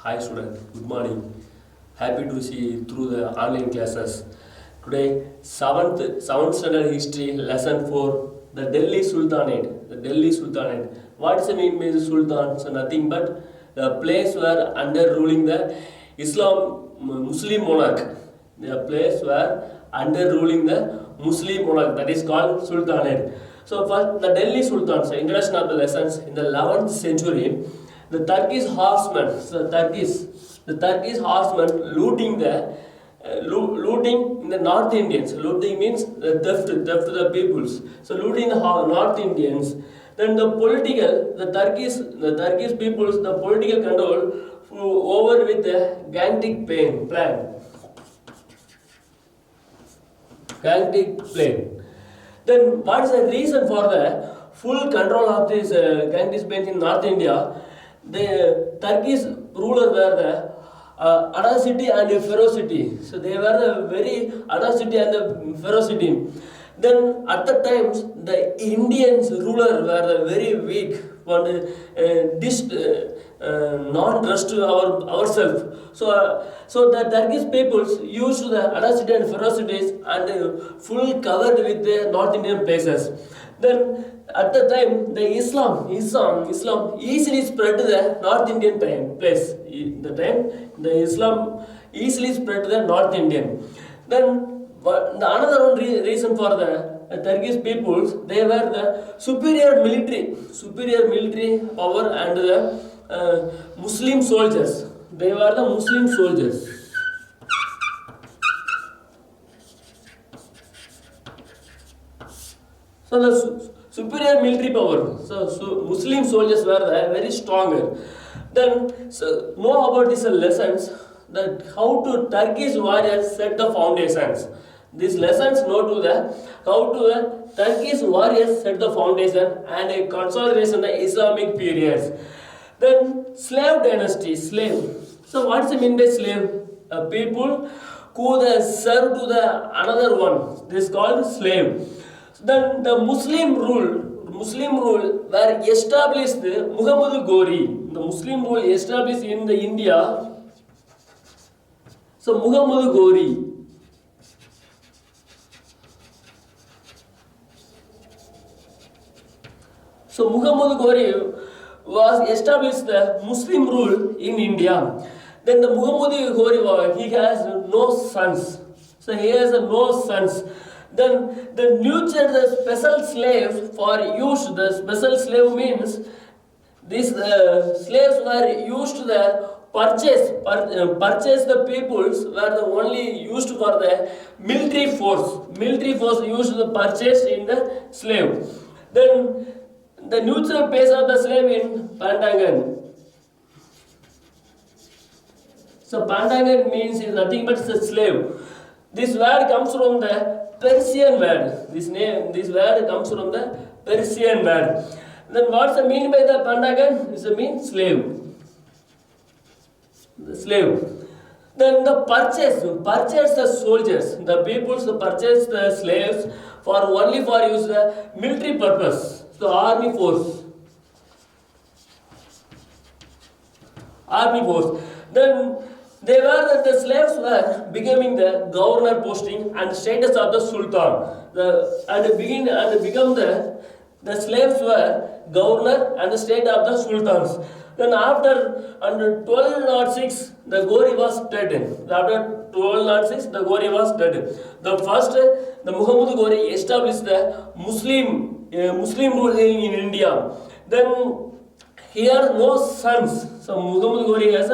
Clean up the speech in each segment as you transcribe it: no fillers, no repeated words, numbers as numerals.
Hi student, good morning. Happy to see you through the online classes. Today, seventh standard history lesson for the Delhi Sultanate. The Delhi Sultanate. What does it mean by the Sultan? So nothing but the place where under ruling the Muslim monarch. The place where under ruling the Muslim monarch. That is called Sultanate. So first, the Delhi Sultan. So introduction of the lessons in the 11th century. The Turkish horsemen, the Turkish horsemen looting in the North Indians. Looting means the theft to the peoples. So looting the North Indians. Then the Turkish peoples, the political control over with the Gantic plan. Gantic plan. Then what is the reason for the full control of this Gantic plan in North India? The Turkish ruler were the audacity and ferocity. So they were the very audacity and the ferocity. Then at the times the Indians ruler were the very weak and non-trust ourselves. So the Turkish peoples used the audacity and ferocities and full covered with the North Indian places. Then at the time the Islam easily spread to the North Indian place. The time the Islam easily spread to the North Indian. Then another one reason for the Turkish peoples, they were the superior military power and the Muslim soldiers. They were the Muslim soldiers. So the superior military power. So Muslim soldiers were very stronger. Then know about these lessons that how to Turkish warriors set the foundations. These lessons know to the how to the Turkish warriors set the foundation and a consolidation the Islamic periods. Then slave dynasty, slave. So what's the mean by slave? People who serve to the another one. This is called slave. Then the Muslim rule were established Muhammad Ghori. The Muslim rule established in the India. So Muhammad Ghori. So Muhammad Ghori was established the Muslim rule in India. Then the Muhammad Ghori, he has no sons. So he has no sons. Then the nurture the special slaves for use. The special slave means these slaves were used to the purchase the peoples were the only used for the military force. Military force used to purchase in the slave. Then the neutral place of the slave in Pandangan. So Pandangan means is nothing but the slave. This word comes from the Persian word. This word comes from the Persian word. Then what's the mean by the Pandangan? It's a mean slave. The slave. Then the purchase the soldiers. The peoples purchase the slaves for only for use the military purpose. So army force. Then they were the slaves were becoming the governor posting and status of the Sultan. Become the slaves were governor and the state of the Sultans. Then after under 1206 the Ghori was dead. After 1206 the Ghori was dead. The first the Muhammad Ghori established the Muslim rule in India. Then he has no sons. So Muhammad Ghori has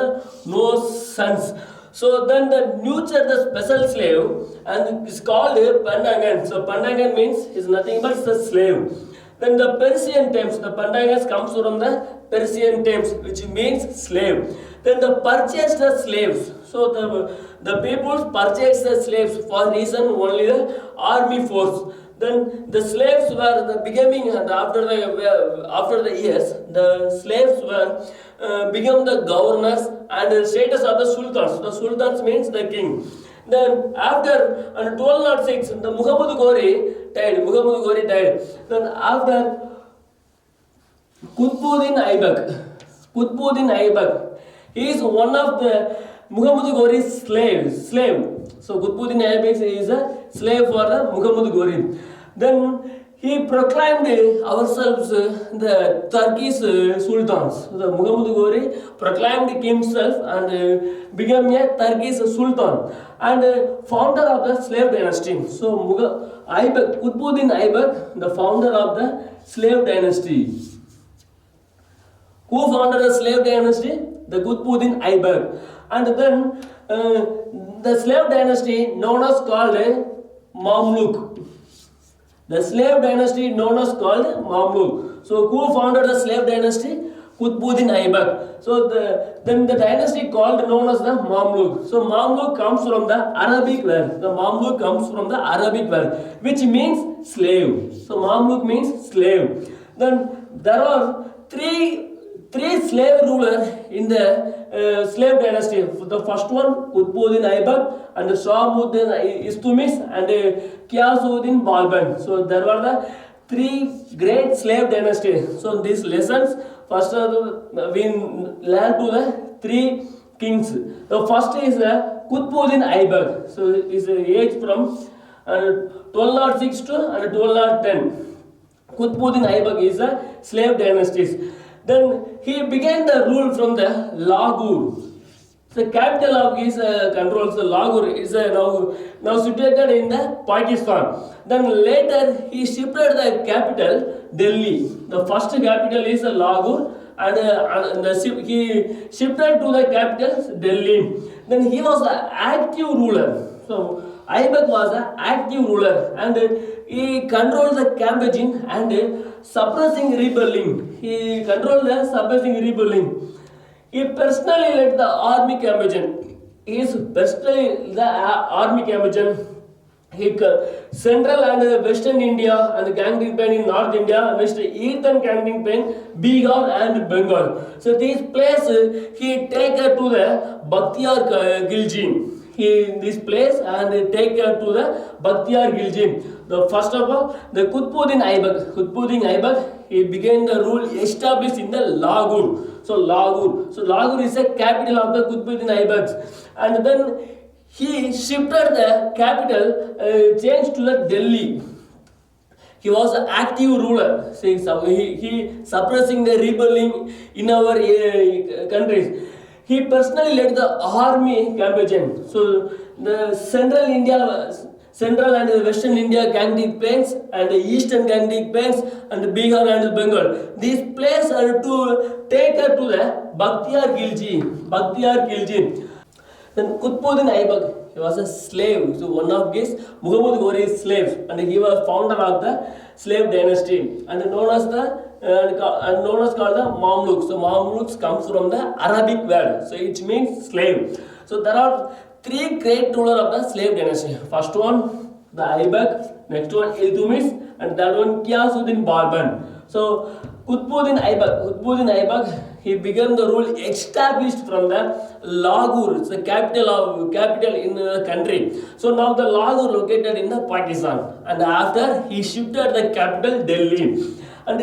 no sons. So then the nurture the special slave and it's called Pandangan. So Pandangan means is nothing but the slave. Then the Persian terms, the Pandangas comes from the Persian terms which means slave. Then the purchased the slaves. So the people purchased the slaves for reason only the army force. Then the slaves were the becoming and after the years the slaves were become the governors and the status of the sultans. The sultans means the king. Then after 1206 the Muhammad Ghori died. Then after Qutbuddin Aibak, He is one of the Muhammad Ghori's slave. So Qutbuddin Aibak is a slave for the Muhammad Ghori. Then he proclaimed ourselves the Turkish sultans. The Muhammad Ghori proclaimed himself and became a Turkish sultan and founder of the slave dynasty. So Qutbuddin Aibak, the founder of the slave dynasty. Who founded the slave dynasty? The Qutbuddin Aibak. And then the slave dynasty known as called Mamluk. The slave dynasty known as called Mamluk. So who founded the slave dynasty? Qutbuddin Aibak. So then the dynasty called known as the Mamluk. So Mamluk comes from the Arabic word. The Mamluk comes from the Arabic word, which means slave. So Mamluk means slave. Then there are three slave rulers in the slave dynasty. The first one, Qutbuddin Aibak, and Shahabuddin Istumis, and Qiyasuddin Balban. So there were the three great slave dynasties. So these lessons, first we learn to the three kings. The first is Qutbuddin Aibak. So his age from 1206 to 1210. Qutbuddin Aibak is a slave dynasty. Then he began the rule from the Lahore. The capital of his controls, the Lahore, is now situated in the Pakistan. Then later he shifted the capital Delhi. The first capital is Lahore, and he shifted to the capital Delhi. Then he was an active ruler. So Aibak was an active ruler, and he controlled the campaigning and suppressing rebelling. He controlled the suppressing rebelling. He personally led the army campaign. He is personally the army campaign. He central and western India and campaign in North India, west eastern campaign, Bihar and Bengal. So these places he take to the Bakhtiyar Khilji. This place and take to the Bakhtiyar Khilji. The first of all, the Qutbuddin Aibak, he began the rule established in the Lahore. So Lahore is a capital of the Qutbuddin Aibak. And then he shifted the capital, changed to the Delhi. He was an active ruler. He suppressing the rebelling in our countries. He personally led the army campaign. So the central and western India Gangetic Plains and the eastern Gangetic Plains and Bihar and Bengal. These places are to take her to the Bakhtiyar Khilji. Then Qutbuddin Aibak, he was a slave. So one of his Muhammad Ghori's slaves, and he was founder of the slave dynasty and known as called the Mamluks. So Mamluks comes from the Arabic word, so it means slave. So there are three great rulers of the slave dynasty. First one, the Aibak, next one Iltumis, and third one Qiyasuddin Balban. So Qutbuddin Aibak, he began the rule established from the Lahore, it's the capital in the country. So now the Lahore located in the Pakistan, and after he shifted the capital Delhi. And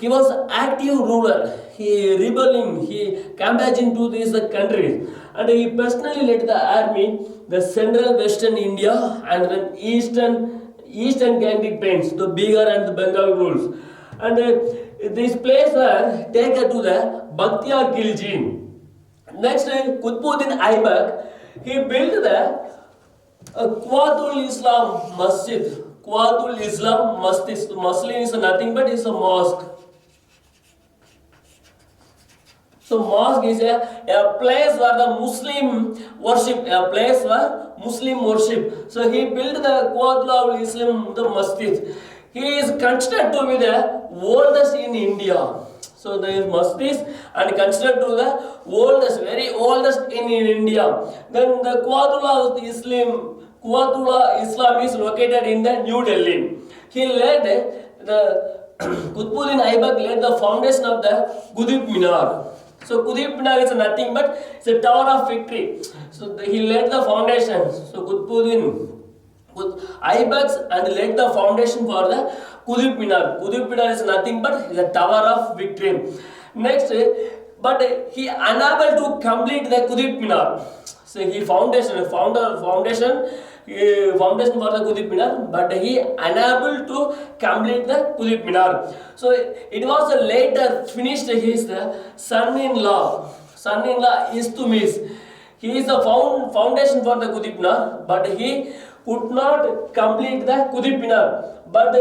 he was active ruler. He rebelling. He campaigning to these countries, and he personally led the army, the central western India and then eastern Gangetic Plains, the Bihar and the Bengal rules. And this place were taken to the Bakhtiyar Khilji. Next, Qutbuddin Aibak, he built the Quwatul Islam Masjid. Quwatul Islam Masjid. Muslim is nothing but it's a mosque. So mosque is a place where the Muslim worship. So he built the Quwatul Islam, the Masjid. He is considered to be the oldest in India. So there is masjids and considered to the oldest, very oldest in India. Then the Quwatullah Islam is located in the New Delhi. He led the Qutbuddin Aibak led the foundation of the Qutb Minar. So Qutb Minar is nothing but it's a tower of victory. So he led the foundation. So Qutbuddin Aibak and led the foundation for the Qutb Minar. Qutb Minar is nothing but the tower of victory. Next, but he unable to complete the Qutub Minar. So he foundation for the Qutub Minar, but he unable to complete the Qutub Minar. So it was later finished his son-in-law. Son-in-law is to miss. He is the foundation for the Qutub Minar, but he could not complete the Qutub Minar. But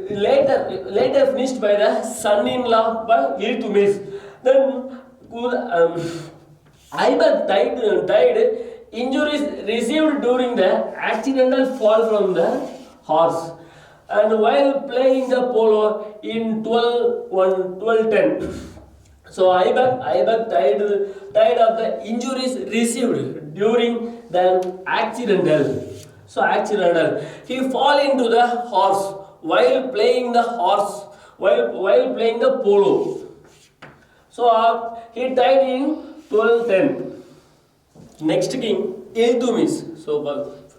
later finished by the son-in-law by Iltutmish. Then Aibak died. Injuries received during the accidental fall from the horse and while playing the polo in 1210. So Aibak died of the injuries received during the accidental. So accidental. He fall into the horse while playing the polo. So he died in 1210. Next king, Iltutmish. So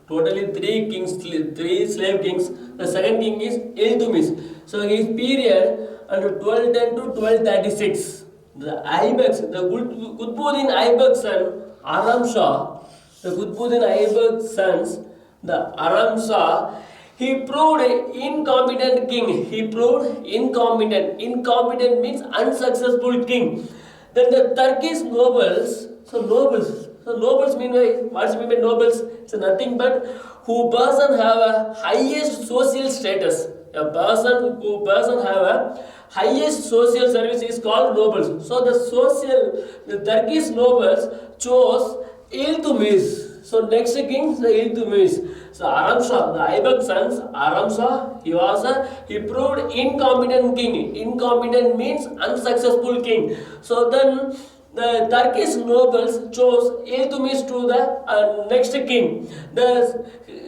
totally three slave kings. The second king is Iltutmish. So his period under 1210 to 1236. The Aibak's, the Qutbuddin Aibak's son Aram Shah, the Qutbuddin Aibak's sons, the Aram Shah, he proved incompetent king. He proved incompetent. Incompetent means unsuccessful king. Then the Turkish nobles, so nobles mean what's mean by nobles? It's nothing but who person have a highest social status. A person who have a highest social service is called nobles. So the Turkish nobles chose Iltutmish. So next king is the Iltutmish. So Aram Shah, the Aibak sons, Aram Shah, he proved incompetent king. Incompetent means unsuccessful king. So then the Turkish nobles chose Iltutmish to the next king.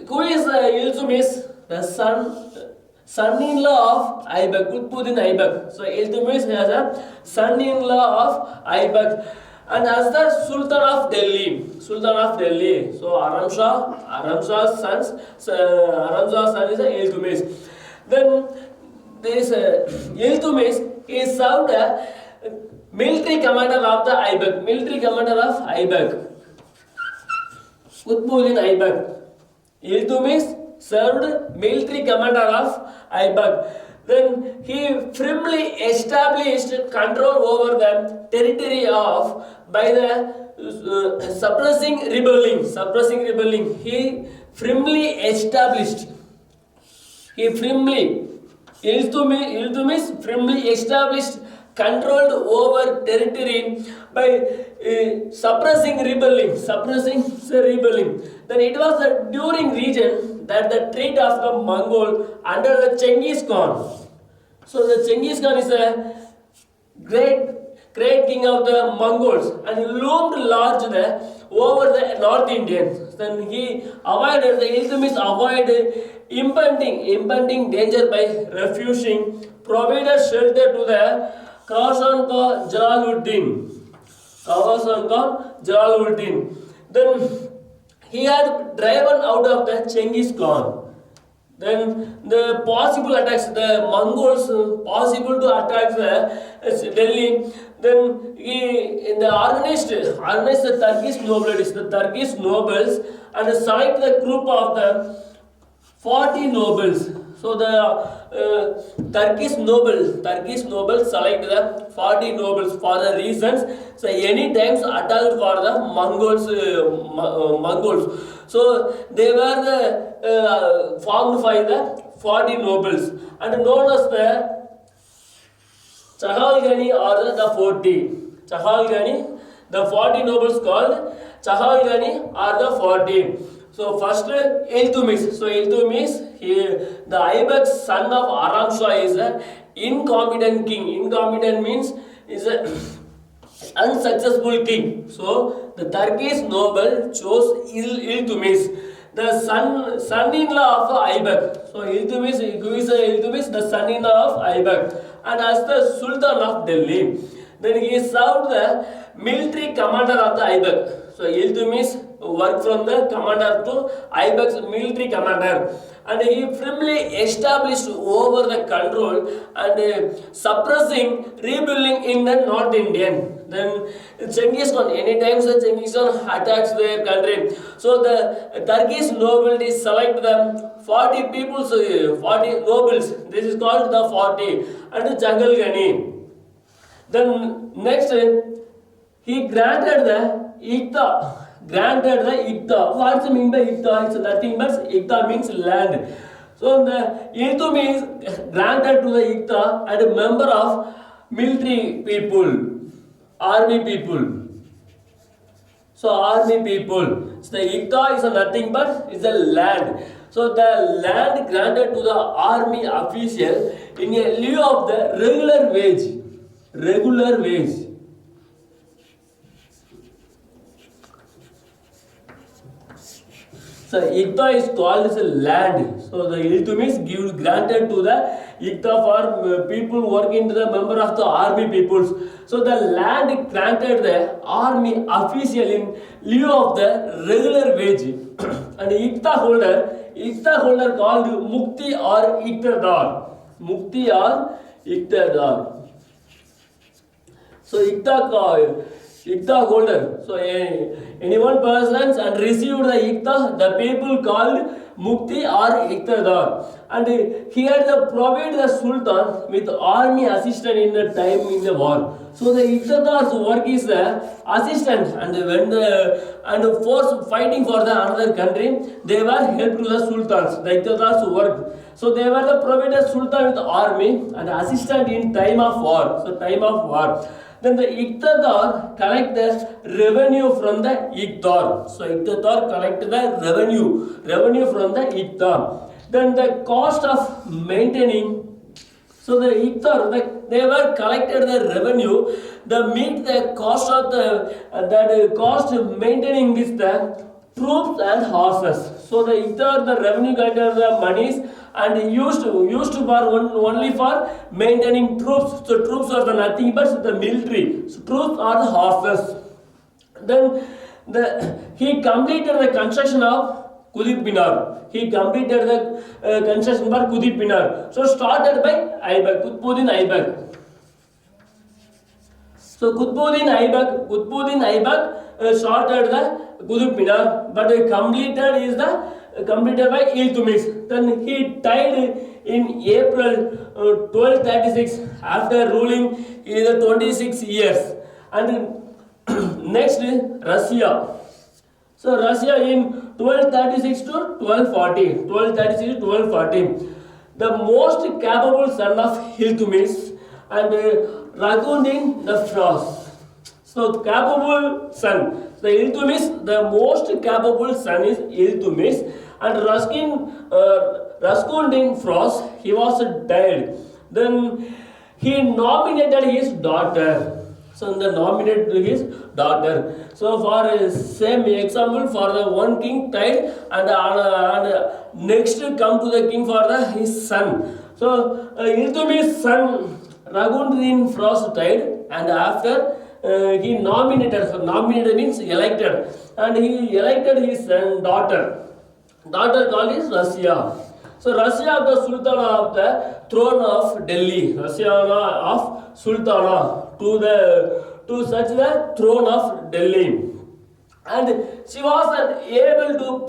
Who is Iltutmish? The son-in-law of Aibak, Qutbuddin Aibak. So Iltutmish has a son-in-law of Aibak. And as the Sultan of Delhi. So Aram Shah's son is Iltutmish. Then there is Iltutmish is served a military commander of the Aibak. Qutbuddin Aibak. Iltutmish served military commander of Aibak. Then he firmly established control over the territory by the suppressing rebelling. He firmly established. Iltutmish firmly established controlled over territory by suppressing rebelling. Then it was during region that the treat of the Mongol under the Genghis Khan. So the Genghis Khan is a great king of the Mongols and he loomed large over the North Indians. Then he avoided, the Iltutmish avoided impending danger by refusing, provided shelter to the Khasan Khan Jalaluddin. Then he had driven out of the Genghis Khan. Then the possible attacks, the Mongols possible to attack Delhi. Then he organized the Turkish nobles and select the group of the 40 nobles. So the Turkish nobles select the 40 nobles for the reasons. So any times attacked for the Mongols. So they were formed by the 40 nobles and known as the Chahalgani or the 40. The 40 nobles called Chahalgani or the 40. So first Iltutmish. So Iltutmish, the Aibak's son of Aram Shah is an incompetent king. Incompetent means is an unsuccessful king. So the Turkish noble chose Iltutmish, the son-in-law of Aibak. So Iltutmish, the son-in-law of Aibak, and as the Sultan of Delhi. Then he served the military commander of the Aibak. So Iltutmish worked from the commander to Aibak's military commander, and he firmly established over the control and suppressing rebelling in the North Indian. Then Genghis Khan, anytime the Genghis Khan attacks their country, so the Turkish nobility select the 40 people, 40 nobles. This is called the 40 and Jungle Gani. Then next he granted the Ikta. Granted the Ikta. What's the mean by Ikta? It's nothing but Ikta means land. So the Iltutmish granted to the Ikta and a member of military people, army people. So army people. So the Ikta is nothing but is the land. So the land granted to the army official in a lieu of the regular wage. Regular wage. So Ikta is called as a land. So the Iltutmish give granted to the Ikta for people working to the member of the army peoples. So the land granted the army official in lieu of the regular wage. And Ikta holder called Mukti or Iktadar. Mukti or Iktadar. So Ikta holder. So any one person and received the Ikta, the people called Mukti or Iktadar. And here the provide the Sultan with army assistant in the time in the war. So the Iktadar's work is the assistant, and when the force fighting for the another country, they were help to the sultans. The Iktadar's work. So they were the provided Sultan with the army and assistant in time of war. So time of war. Then the Iktadar collect the revenue from the Iktar. So Iktadar collect the revenue from the Iktar. Then the cost of maintaining. So the Iktar, they were collected the revenue. The meet the cost of the cost of maintaining with the troops and horses. So the Iktar, the revenue collected the monies and used for only for maintaining troops. So troops are the nothing but the military. So troops are the horses. Then he completed the construction of Qutub Minar. He completed the construction for Qutub Minar. So started by Aibak, Qutbuddin Aibak. So Qutbuddin Aibak started the Qutub Minar, but completed by Iltutmish. Then he died in April 1236 after ruling in 26 years. And next Russia. So Russia in 1236 to 1240. The most capable son of Iltutmish and Raghuddin the Frost. So capable son. The Iltutmish, the most capable son is Iltutmish, and Raghuddin Frost, he was died. Then he nominated his daughter. So the nominated his daughter. So for same example, for the one king died and next come to the king for his son. So Iltutmish's son Raghuddin Frost died, and after he nominated. So nominated means elected, and he elected his son daughter. Daughter called is Russia. So Russia of the Sultana of the throne of Delhi. Russia of Sultana to such the throne of Delhi. And she was an able to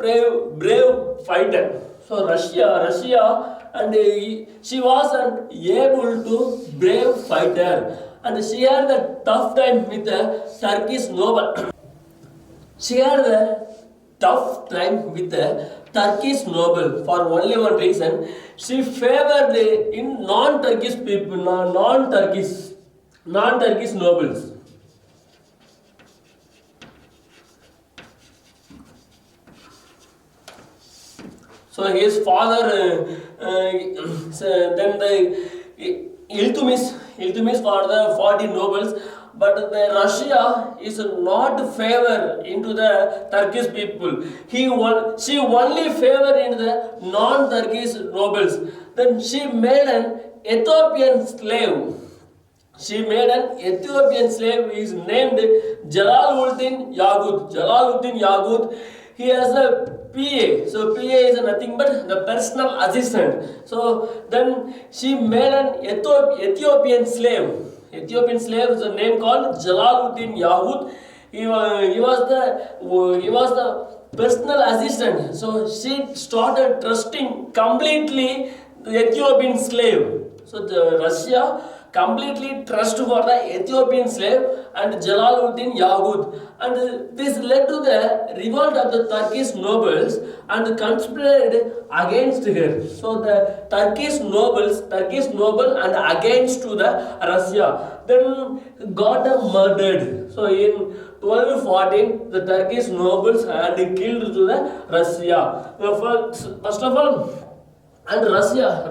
brave fighter. So Russia and she was an able to brave fighter. And she had the tough time with the Turkish noble. She had the tough time with the Turkish noble for only one reason. She favored in non-Turkish people, non-Turkish nobles. So his father, then the Iltutmish for the 40 nobles, but the Russia is not favor into the Turkish people. She only favor in the non-Turkish nobles. Then she made an Ethiopian slave. Is named Jalaluddin Yaqut. He has a PA. So PA is nothing but the personal assistant. So then she made an Ethiopian slave. Ethiopian slave is a name called Jalaluddin Yahud. He was the personal assistant. So she started trusting completely the Ethiopian slave. So the Russia completely trust for the Ethiopian slave and Jalaluddin Yahud. And this led to the revolt of the Turkish nobles and conspired against her. So the Turkish noble and against to the Russia, then got murdered. So in 1214, the Turkish nobles had killed to the Russia. First of all, and Russia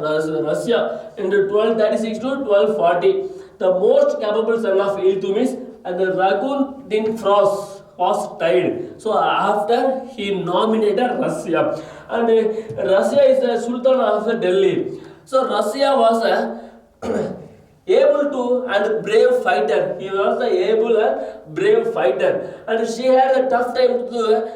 in the 1236 to 1240, the most capable son of Iltutmish and the Ragun Din Frost was died. So after he nominated Russia, and Russia is the Sultan of Delhi. So Russia was a able to and brave fighter. He was the able and brave fighter, and she had a tough time to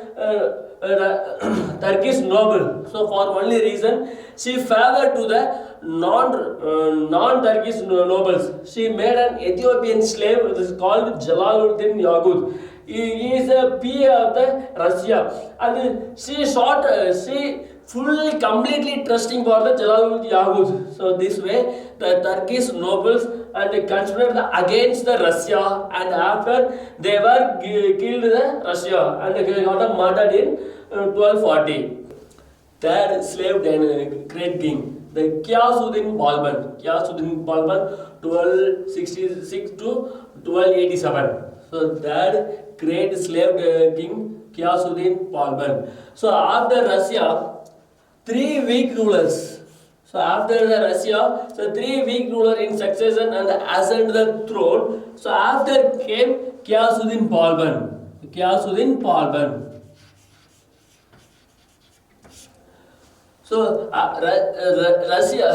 Turkish noble. So for only reason she favored to the non-Turkish nobles. She made an Ethiopian slave. It is called Jalaluddin Yahud. He is a PA of the Russia, and she fully completely trusting for the Jalaluddin Yahud. So this way the Turkish nobles and they conspired against the Russia, and after they were killed the Russia and they got murdered in 1240. Third slave great king, the Qiyasuddin Balban. 1266 to 1287. So that great slave king Qiyasuddin Balban. So after Russia, three weak rulers. So after the Russia, so three weak rulers in succession and ascend the throne. So after came Qiyasuddin Balban. So Russia,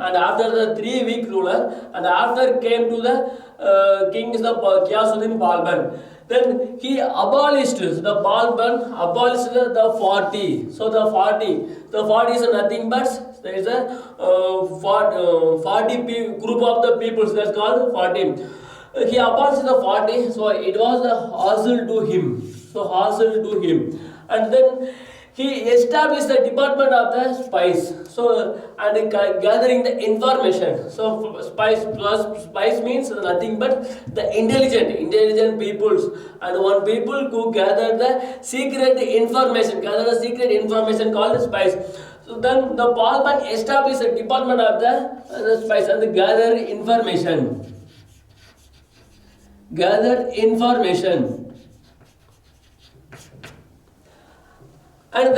and after the three weak ruler, and after came to the kings of Qiyasuddin Balban. Then he abolished the Balban, abolished the 40. So the 40 is nothing but there is a 40 group of the peoples, that's called 40. He abolished the 40, so it was a hassle to him. And then he established the department of the spies. So and gathering the information. So spies means nothing but the intelligent peoples, and one people who gather the secret information called spies. So then the Balban established a department of the spies and gather information. And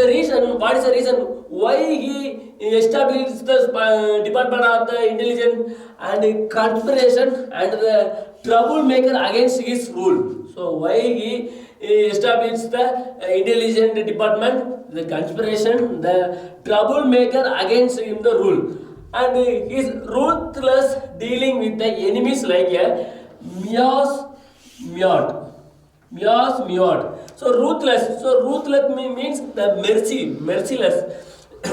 what is the reason why he established the department of the intelligence and conspiration and the troublemaker against his rule? So why he established the intelligence department, the conspiration, the troublemaker against him the rule, and his ruthless dealing with the enemies like a miot. So ruthless means the merciless.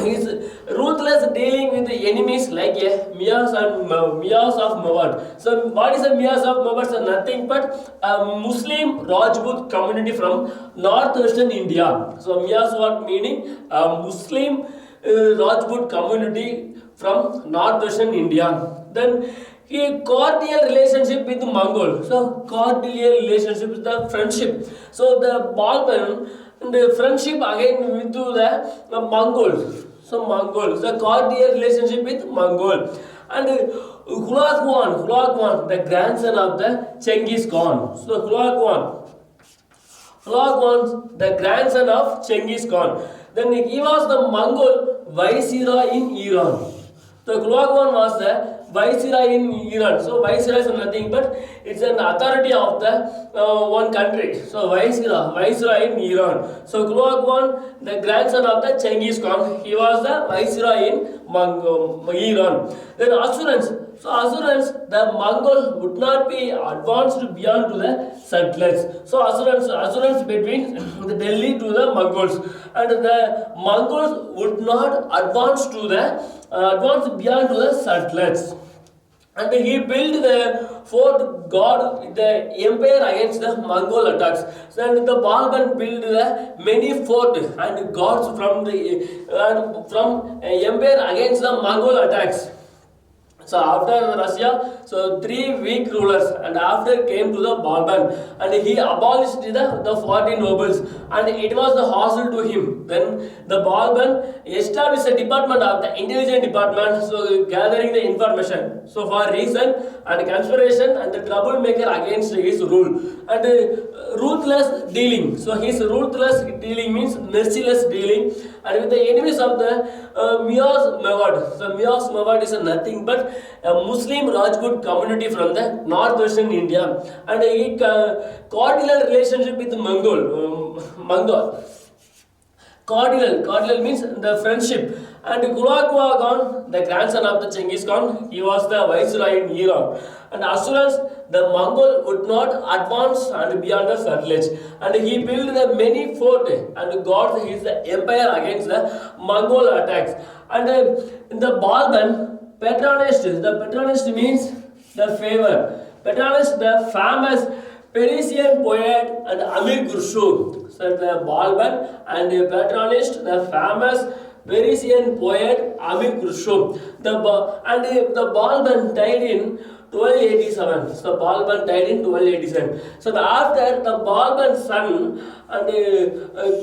He's ruthless dealing with the enemies like a Mias of Mawad. So what is a Mias of Mawad? So nothing but a Muslim Rajput community from northwestern India. So Mias what meaning? A Muslim Rajput community from northwestern India. Then he cordial relationship with Mongol. So cordial relationship is the friendship. So the Balban and the friendship again with the Mongols. So Mongols, the cordial relationship with Mongol. And Hulaguan, the grandson of the Genghis Khan. So Hulaguan, the grandson of Genghis Khan. Then he was the Mongol viceroy in Iran. So Hulaguan was the viceroy in Iran. So viceroy is nothing but it's an authority of the one country. So viceroy in Iran. So Hulaguan, the grandson of the Genghis Khan, he was the viceroy in Iran. Then assurance. So assurance, the Mongol would not be advanced beyond to the Sutlej. So assurance between the Delhi to the Mongols, and the Mongols would not advance beyond to the Sutlej. and he built the fort guard the empire against the Mongol attacks. So, and the Balban built the many fort and guards from the empire against the Mongol attacks. So after Russia, so 3 weak rulers, and after came to the Balban, and he abolished the 40 nobles, and it was the hassle to him. Then the Balban established a department of the intelligence department, so gathering the information. So for reason and conspiration and the troublemaker against his rule, and ruthless dealing. So his ruthless dealing means merciless dealing, and with the enemies of the Miaz Mewad. So Miaz Mewad is nothing but a Muslim Rajput community from the northwestern India, and a cordial relationship with Mongol. Cordial means the friendship. And Gulakwa Khan, the grandson of the Genghis Khan, he was the viceroy in Iran. And as soon as the Mongol would not advance and beyond the Satluj, and he built the many forts and got his empire against the Mongol attacks. And the Balban patronage, the patronage means the favor. Patronage, the famous Persian poet and Amir Khusro. So the Balban and patronized the famous Persian poet Amir Khusro. The Balban died in 1287. So Balban died in 1287. So after the Balban's son and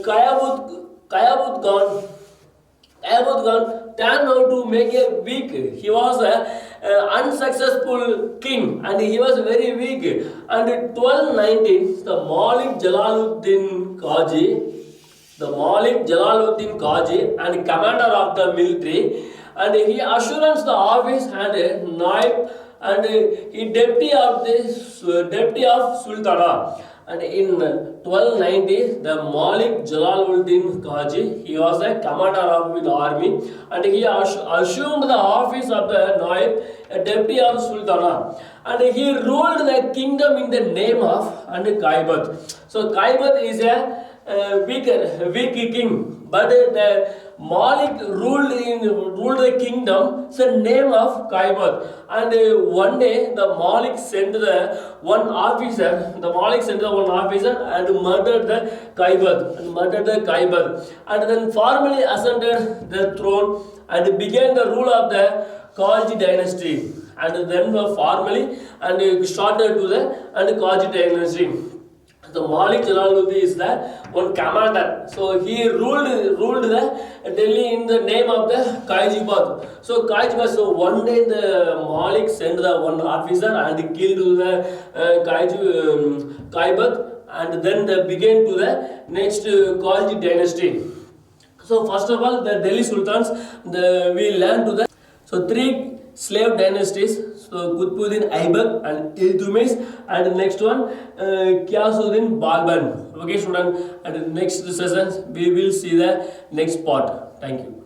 Kayabut Khan turned out to make a weak. He was a unsuccessful king, and he was very weak. And in 1219, the Malik Jalaluddin Qaji, and commander of the military, and he assurance the office and naib, and he deputy of Sultana. And in 1290, the Malik Jalaluddin Qaji, he was a commander of the army, and he assumed the office of the Naib, a deputy of Sultana, and he ruled the kingdom in the name of Kaibat. So Kaibat is a weak king, but the Malik ruled the kingdom, so name of Kaibat. And one day the Malik sent one officer and murdered the Kaibat, and then formally ascended the throne and began the rule of the Qaji dynasty, and then formally and started to the Qaji dynasty. The Malik Jalaluddin is the one commander. So he ruled the Delhi in the name of the Kaijibat. So Kaijibat. So one day the Malik sent the one officer and killed the Kaibat, and then they began to the next Khalji dynasty. So first of all, the Delhi Sultans, we learn to the three slave dynasties. So Qutbuddin Aibak and Iltutmish, and next one Qiyasuddin Balban. Okay, student, and next session we will see the next part. Thank you.